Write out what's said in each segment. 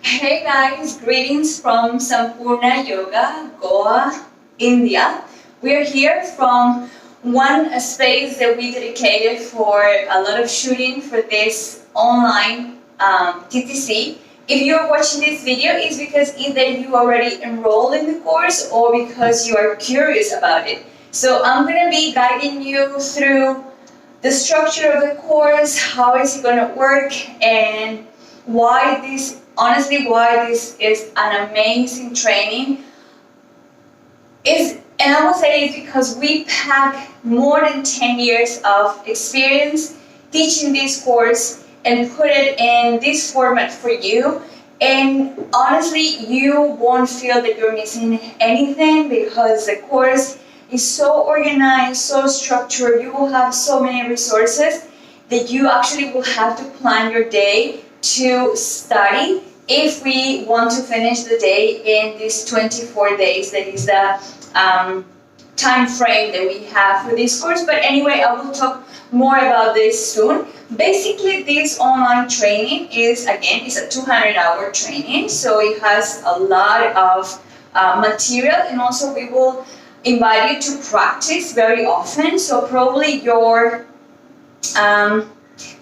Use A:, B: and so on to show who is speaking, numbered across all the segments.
A: Hey guys, greetings from Sampoorna Yoga, Goa, India. We are here from one space that we dedicated for a lot of shooting for this online TTC. If you're watching this video, it's because either you already enrolled in the course or because you are curious about it. So I'm going to be guiding you through the structure of the course, how is it going to work, and why this is an amazing training. And I will say it's because we pack more than 10 years of experience teaching this course and put it in this format for you. And honestly, you won't feel that you're missing anything because the course is so organized, so structured. You will have so many resources that you actually will have to plan your day to study if we want to finish the day in these 24 days. That is the time frame that we have for this course. But anyway, I will talk more about this soon. Basically, this online training is a 200-hour training, so it has a lot of material, and also we will invite you to practice very often. So probably your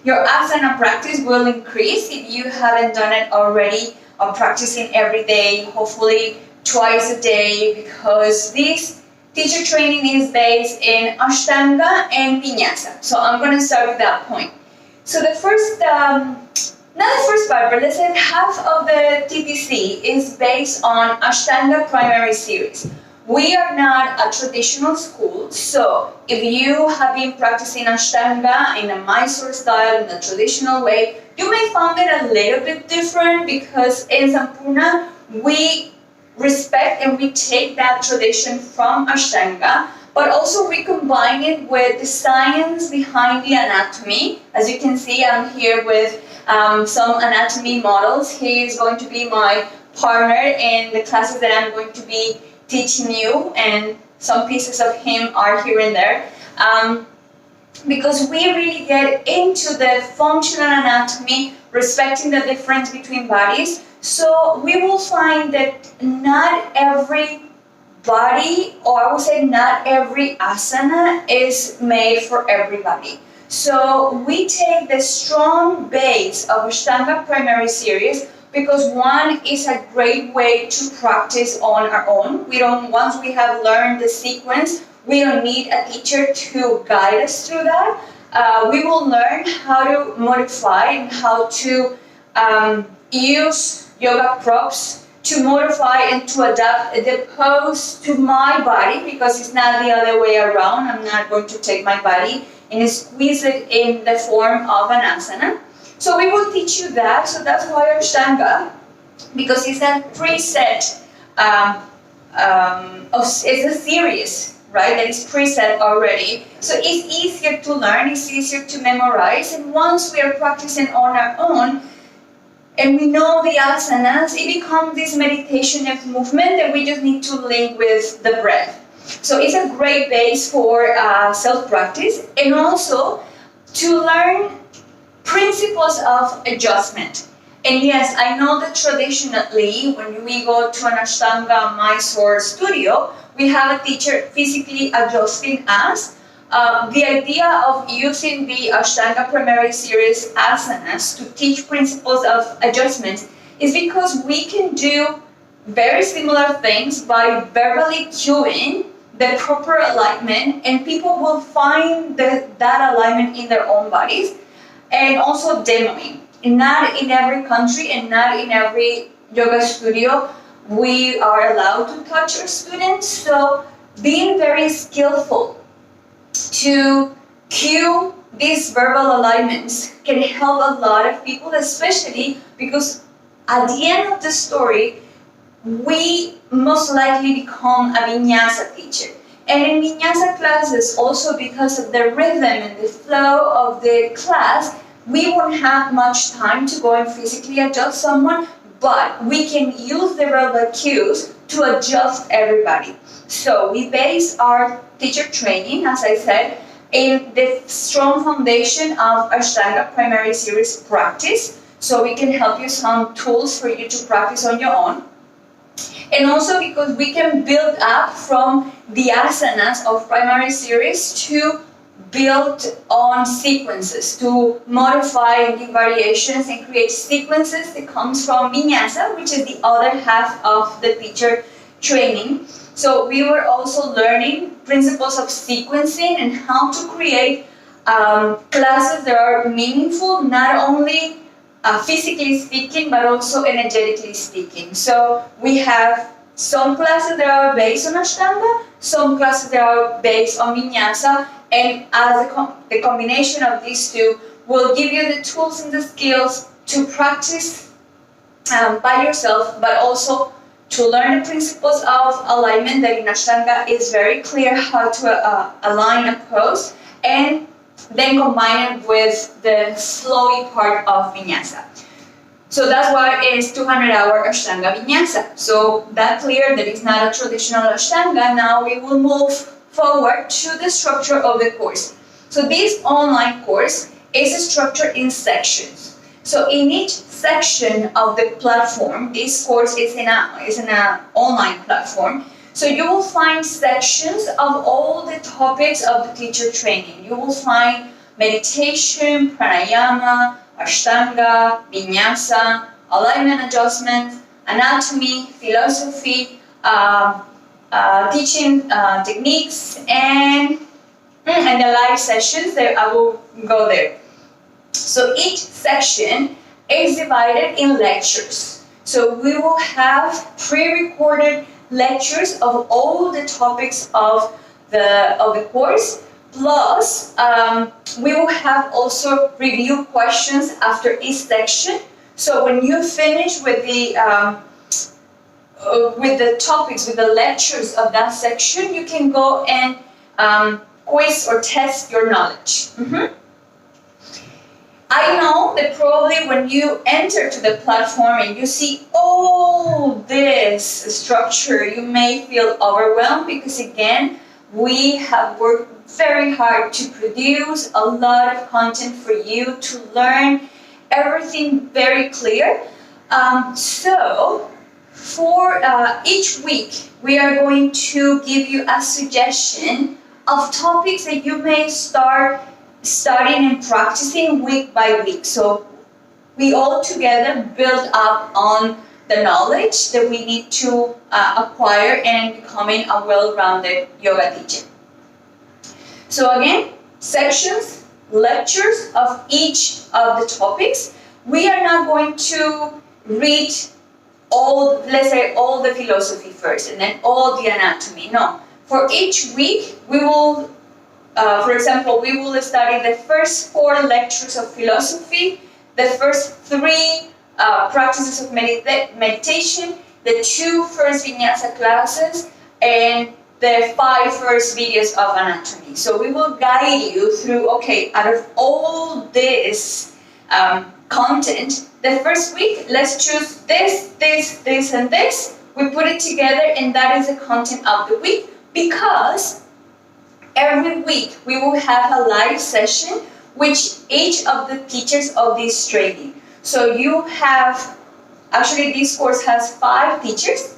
A: asana practice will increase if you haven't done it already, or practicing every day, hopefully twice a day, because this teacher training is based in Ashtanga and Vinyasa. So I'm going to start with that point. So the first, not the first part, but let's say half of the TTC is based on Ashtanga primary series. We are not a traditional school, so if you have been practicing Ashtanga in a Mysore style, in a traditional way, you may find it a little bit different because in Sampoorna, we respect and we take that tradition from Ashtanga, but also we combine it with the science behind the anatomy. As you can see, I'm here with some anatomy models. He is going to be my partner in the classes that I'm going to be teaching you, and some pieces of him are here and there, because we really get into the functional anatomy, respecting the difference between bodies. So we will find that not every body, or I would say not every asana, is made for everybody. So we take the strong base of Ashtanga primary series, because one is a great way to practice on our own. Once we have learned the sequence, we don't need a teacher to guide us through that. We will learn how to modify and how to use yoga props to modify and to adapt the pose to my body, because it's not the other way around. I'm not going to take my body and squeeze it in the form of an asana. So we will teach you that. So that's why Ashtanga, because it's a preset, it's a series, right, that is preset already. So it's easier to learn, it's easier to memorize, and once we are practicing on our own, and we know the asanas, it becomes this meditation of movement that we just need to link with the breath. So it's a great base for self-practice, and also to learn principles of adjustment. And yes, I know that traditionally, when we go to an Ashtanga Mysore studio, we have a teacher physically adjusting us. The idea of using the Ashtanga primary series asanas to teach principles of adjustment is because we can do very similar things by verbally cueing the proper alignment, and people will find that alignment in their own bodies. And also demoing. Not in every country and not in every yoga studio we are allowed to touch our students. So being very skillful to cue these verbal alignments can help a lot of people, especially because at the end of the story, we most likely become a vinyasa teacher. And in vinyasa classes, also because of the rhythm and the flow of the class, we won't have much time to go and physically adjust someone, but we can use the verbal cues to adjust everybody. So we base our teacher training, as I said, in the strong foundation of Ashtanga primary series practice. so we can help you some tools for you to practice on your own. And also because we can build up from the asanas of primary series to build on sequences, to modify and give variations and create sequences that comes from Vinyasa, which is the other half of the teacher training. So we were also learning principles of sequencing and how to create classes that are meaningful, not only physically speaking, but also energetically speaking. So we have some classes that are based on Ashtanga, some classes that are based on Vinyasa, and as the combination of these two will give you the tools and the skills to practice by yourself, but also to learn the principles of alignment that in Ashtanga is very clear how to align a pose, and then combine it with the flowy part of Vinyasa. So that's why it is 200-hour Ashtanga Vinyasa. So that clear that it's not a traditional Ashtanga. Now we will move forward to the structure of the course. So this online course is structured in sections. So in each section of the platform, this course is in an online platform. So you will find sections of all the topics of the teacher training. You will find meditation, pranayama, Ashtanga, Vinyasa, alignment adjustment, anatomy, philosophy, teaching techniques, and the live sessions. That I will go there. So each section is divided in lectures. So we will have pre-recorded lectures of all the topics of the course. Plus, we will have also review questions after each section. So when you finish with the topics, with the lectures of that section, you can go and quiz or test your knowledge. I know that probably when you enter to the platform and you see all this structure, you may feel overwhelmed because again, we have worked very hard to produce a lot of content for you to learn everything very clear. So for each week, we are going to give you a suggestion of topics that you may start studying and practicing week by week. So we all together build up on the knowledge that we need to acquire and becoming a well-rounded yoga teacher. So again, sections, lectures of each of the topics. We are not going to read all, let's say, all the philosophy first and then all the anatomy. No. For each week, we will, for example, we will study the first 4 lectures of philosophy, the first 3 practices of meditation, the 2 first Vinyasa classes, and the 5 first videos of anatomy. So we will guide you through, okay, out of all this content, the first week, let's choose this, and this. We put it together, and that is the content of the week, because every week we will have a live session with each of the teachers of this training. So you have, actually this course has 5 teachers.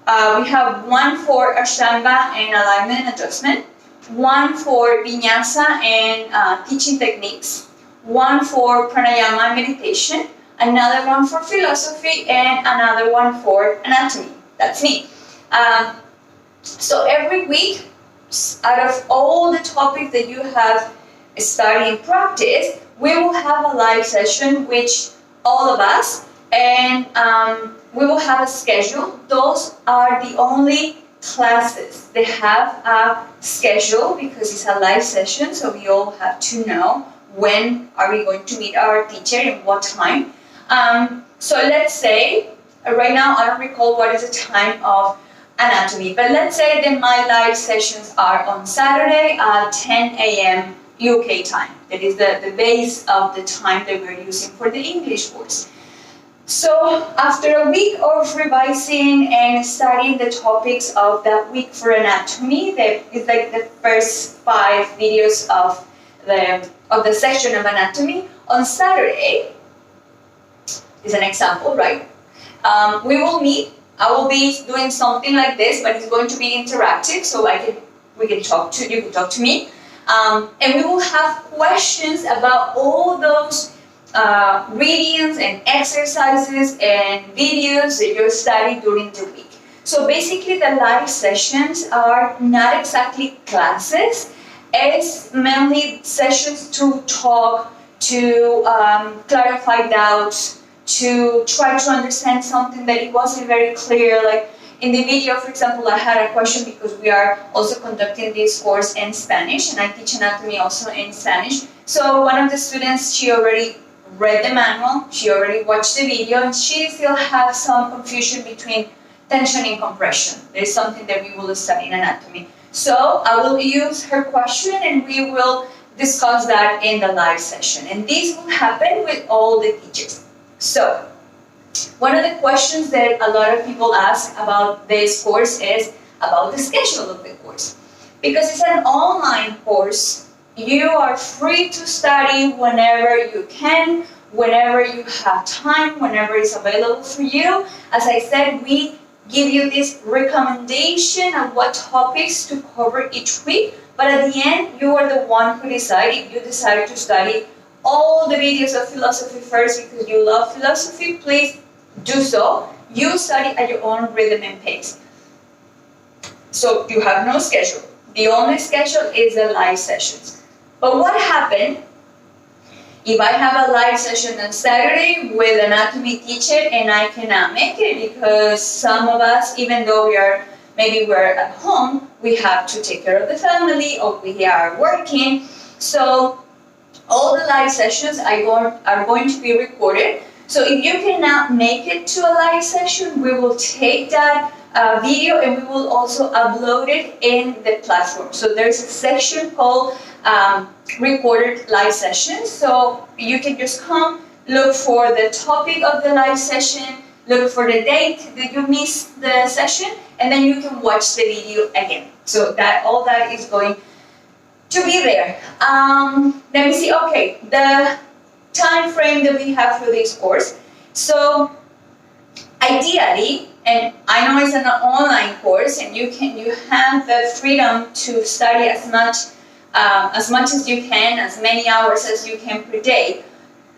A: We have 1 for Ashtanga and alignment and adjustment, 1 for Vinyasa and teaching techniques, 1 for pranayama and meditation, another 1 for philosophy, and another 1 for anatomy. That's me. So every week, out of all the topics that you have studied and practiced, we will have a live session with all of us, and we will have a schedule. Those are the only classes that have a schedule because it's a live session, so we all have to know when are we going to meet our teacher and what time. So let's say, right now I don't recall what is the time of anatomy, but let's say that my live sessions are on Saturday at 10 a.m. UK time. That is the base of the time that we're using for the English course. So after a week of revising and studying the topics of that week for anatomy, that is like the first 5 videos of the section of anatomy, on Saturday is an example, right? We will meet. I will be doing something like this, but it's going to be interactive, so we can talk to you, can talk to me, and we will have questions about all those readings and exercises and videos that you studied during the week. So basically, the live sessions are not exactly classes. It's mainly sessions to talk, to clarify doubts, to try to understand something that it wasn't very clear. Like in the video, for example, I had a question because we are also conducting this course in Spanish, and I teach anatomy also in Spanish. So one of the students, she already read the manual, she already watched the video, and she still has some confusion between tension and compression. There's something that we will study in anatomy. So I will use her question and we will discuss that in the live session. And this will happen with all the teachers. So one of the questions that a lot of people ask about this course is about the schedule of the course. Because it's an online course, you are free to study whenever you can, whenever you have time, whenever it's available for you. As I said, we give you this recommendation of what topics to cover each week, but at the end, you are the one who decides. If you decide to study all the videos of philosophy first because you love philosophy, please do so. You study at your own rhythm and pace. So you have no schedule. The only schedule is the live sessions. But what happened if I have a live session on Saturday with an anatomy teacher and I cannot make it because some of us, even though maybe we're at home, we have to take care of the family or we are working. So all the live sessions are going to be recorded. So if you cannot make it to a live session, we will take that video and we will also upload it in the platform. So there's a section called recorded live sessions. So you can just come, look for the topic of the live session, look for the date that you missed the session, and then you can watch the video again. So that all that is going to be there. Let me see. Okay, the time frame that we have for this course. So ideally, and I know it's an online course, and you have the freedom to study as much as you can, as many hours as you can per day.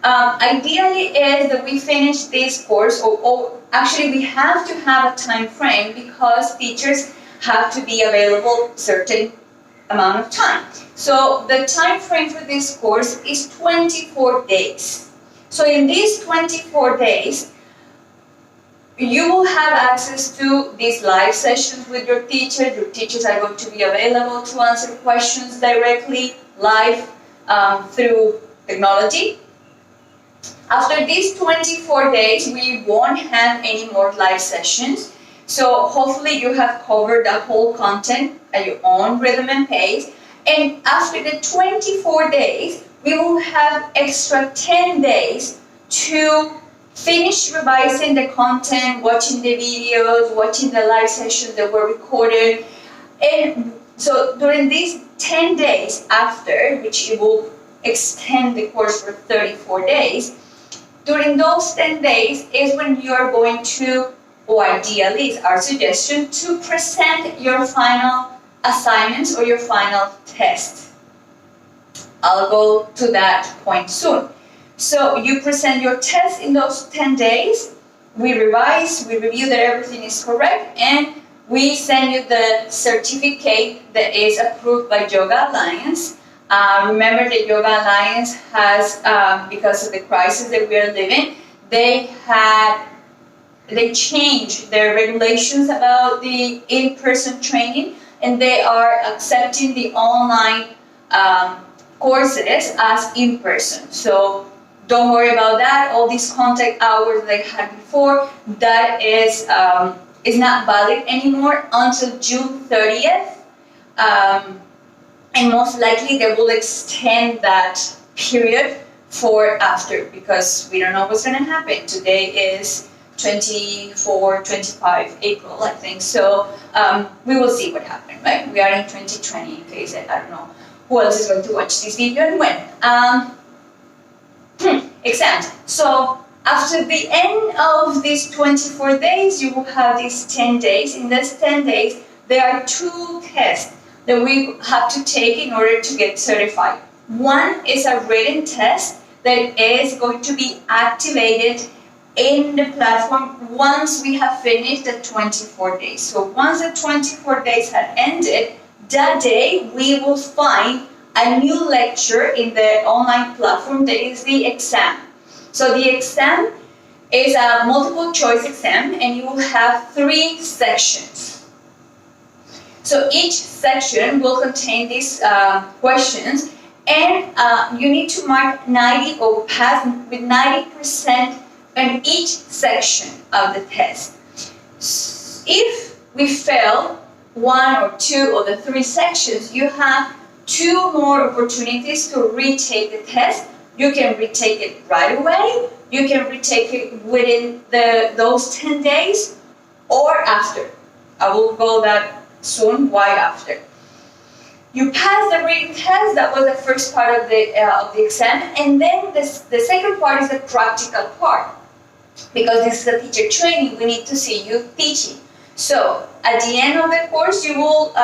A: Ideally is that we finish this course, or actually we have to have a time frame because teachers have to be available certain amount of time. So the time frame for this course is 24 days. So in these 24 days, you will have access to these live sessions with your teacher. Your teachers are going to be available to answer questions directly, live, through technology. After these 24 days, we won't have any more live sessions. So hopefully you have covered the whole content at your own rhythm and pace. And after the 24 days, we will have extra 10 days to finish revising the content, watching the videos, watching the live sessions that were recorded. And so during these 10 days after, which it will extend the course for 34 days, during those 10 days is when you are going to, or ideally is our suggestion, to present your final assignments or your final test. I'll go to that point soon. So you present your test in those 10 days, we revise, we review that everything is correct, and we send you the certificate that is approved by Yoga Alliance. Remember that Yoga Alliance has, because of the crisis that we are living, they changed their regulations about the in-person training, and they are accepting the online courses as in-person. So don't worry about that. All these contact hours that I had before, that is not valid anymore until June 30th. And most likely they will extend that period for after, because we don't know what's going to happen. Today is 24, 25 April, I think. So we will see what happens, right? We are in 2020 in case I don't know who else is going to watch this video and when. Exams. So After the end of these 24 days, you will have these 10 days. In these 10 days, there are 2 tests that we have to take in order to get certified. One is a written test that is going to be activated in the platform once we have finished the 24 days. So once the 24 days have ended, that day we will find a new lecture in the online platform that is the exam. So the exam is a multiple choice exam, and you will have 3 sections. So each section will contain these questions, and you need to mark 90 or pass with 90% in each section of the test. If we fail 1 or 2 of the 3 sections, you have 2 more opportunities to retake the test. You can retake it right away, you can retake it within those 10 days, or after. I will go that soon, why after. You pass the reading test, that was the first part of the exam, and then the second part is the practical part. Because this is a teacher training, we need to see you teaching. So at the end of the course, you will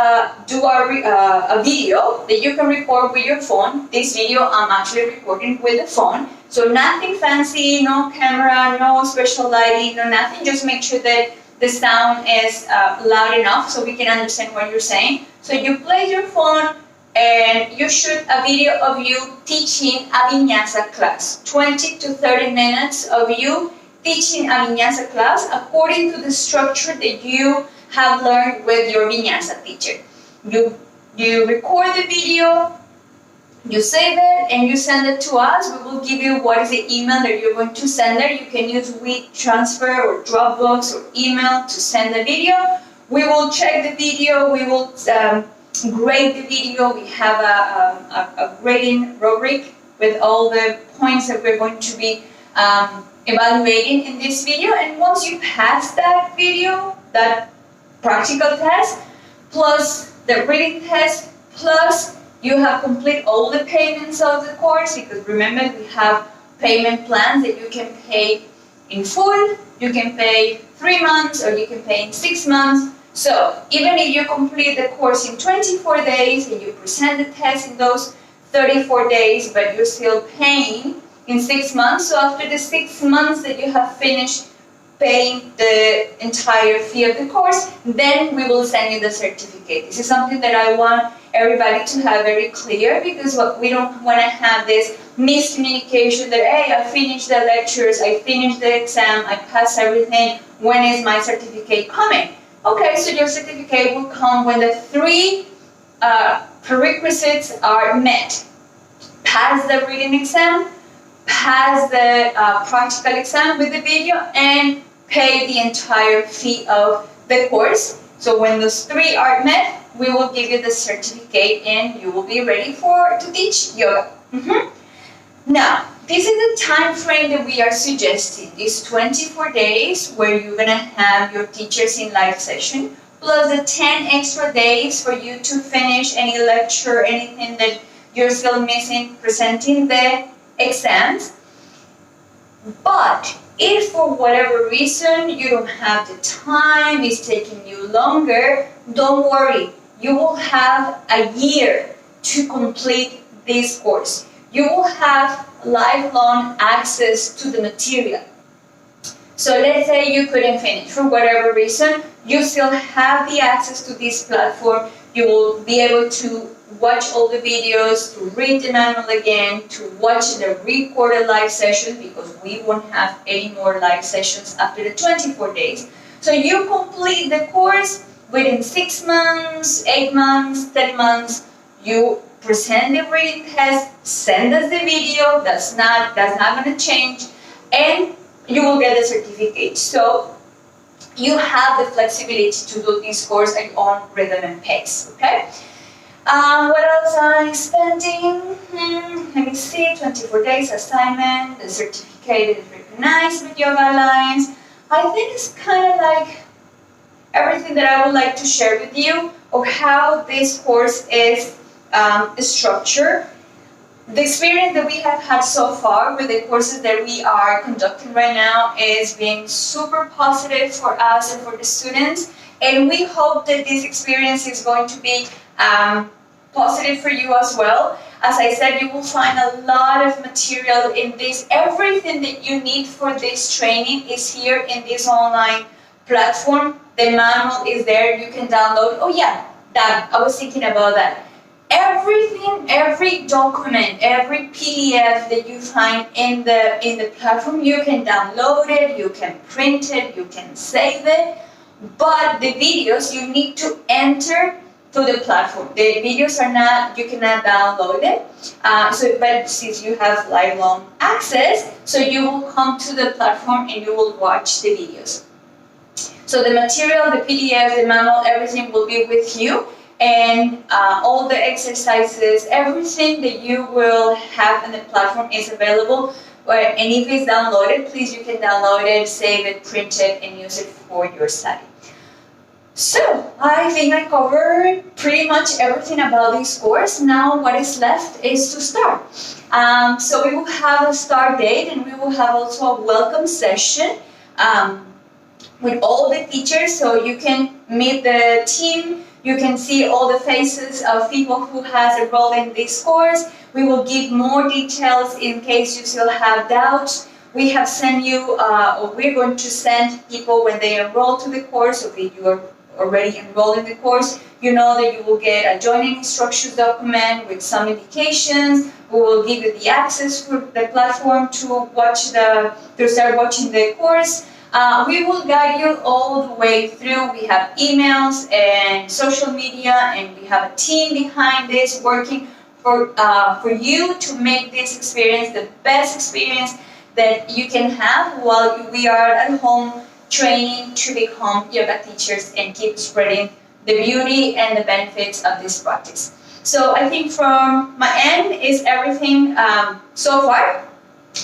A: do a video that you can record with your phone. This video I'm actually recording with the phone. So nothing fancy, no camera, no special lighting, no nothing. Just make sure that the sound is loud enough so we can understand what you're saying. So you place your phone and you shoot a video of you teaching a vinyasa class. 20 to 30 minutes of you teaching a vinyasa class according to the structure that you have learned with your vinyasa teacher. You record the video, you save it, and you send it to us. We will give you what is the email that you're going to send there. You can use WeTransfer or Dropbox or email to send the video. We will check the video, we will grade the video. We have a grading rubric with all the points that we're going to be evaluating in this video, and once you pass that video, that practical test, plus the reading test, plus you have complete all the payments of the course, because remember we have payment plans that you can pay in full, you can pay 3 months, or you can pay in 6 months. So even if you complete the course in 24 days and you present the test in those 34 days, but you're still paying in 6 months. So after the 6 months that you have finished paying the entire fee of the course, then we will send you the certificate. This is something that I want everybody to have very clear, because we don't want to have this miscommunication that, hey, I finished the lectures, I finished the exam, I passed everything, when is my certificate coming? Okay, so your certificate will come when the 3 prerequisites are met. Pass the reading exam, pass the practical exam with the video, and pay the entire fee of the course. So when those 3 are met, we will give you the certificate and you will be ready to teach yoga. Now, this is the time frame that we are suggesting. These 24 days where you're going to have your teachers in live session, plus the 10 extra days for you to finish any lecture, anything that you're still missing, presenting the exams. But if for whatever reason you don't have the time, it's taking you longer, don't worry. You will have a year to complete this course. You will have lifelong access to the material. So let's say you couldn't finish for whatever reason, you still have the access to this platform. You will be able to watch all the videos, to read the manual again, to watch the recorded live sessions, because we won't have any more live sessions after the 24 days. So you complete the course within 6 months, 8 months, 10 months. You present the reading test, send us the video, that's not going to change, and you will get the certificate. So you have the flexibility to do this course at your own rhythm and pace, okay? What else I'm spending? Let me see, 24 days assignment, the certificate is recognized with Yoga Alliance. I think it's kind of like everything that I would like to share with you of how this course is structured. The experience that we have had so far with the courses that we are conducting right now is being super positive for us and for the students, and we hope that this experience is going to be positive for you as well. As I said, you will find a lot of material in this. Everything that you need for this training is here in this online platform. The manual is there, you can download. Oh yeah, that, I was thinking about that. Everything, every document, every PDF that you find in the platform, you can download it, you can print it, you can save it. But the videos, you need to enter to the platform. The videos are not, you cannot download it. But since you have lifelong access, so you will come to the platform and you will watch the videos. So the material, the PDF, the manual, everything will be with you. And all the exercises, everything that you will have on the platform is available. And if it's downloaded, please, you can download it, save it, print it, and use it for your study. So, I think I covered pretty much everything about this course. Now what is left is to start. So we will have a start date, and we will have also a welcome session with all the teachers, so you can meet the team, you can see all the faces of people who has enrolled in this course. We will give more details in case you still have doubts. We have sent you, or we're going to send people when they enroll to the course, or if you are already enrolled in the course, you know that you will get a joining instructions document with some indications. We will give you the access for the platform to start watching the course. We will guide you all the way through. We have emails and social media, and we have a team behind this working for you to make this experience the best experience that you can have while we are at home training to become yoga teachers and keep spreading the beauty and the benefits of this practice. So I think from my end is everything so far.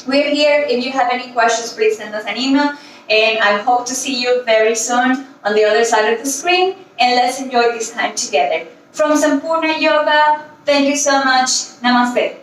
A: We're here. If you have any questions, please send us an email. And I hope to see you very soon on the other side of the screen. And let's enjoy this time together. From Sampoorna Yoga, thank you so much. Namaste.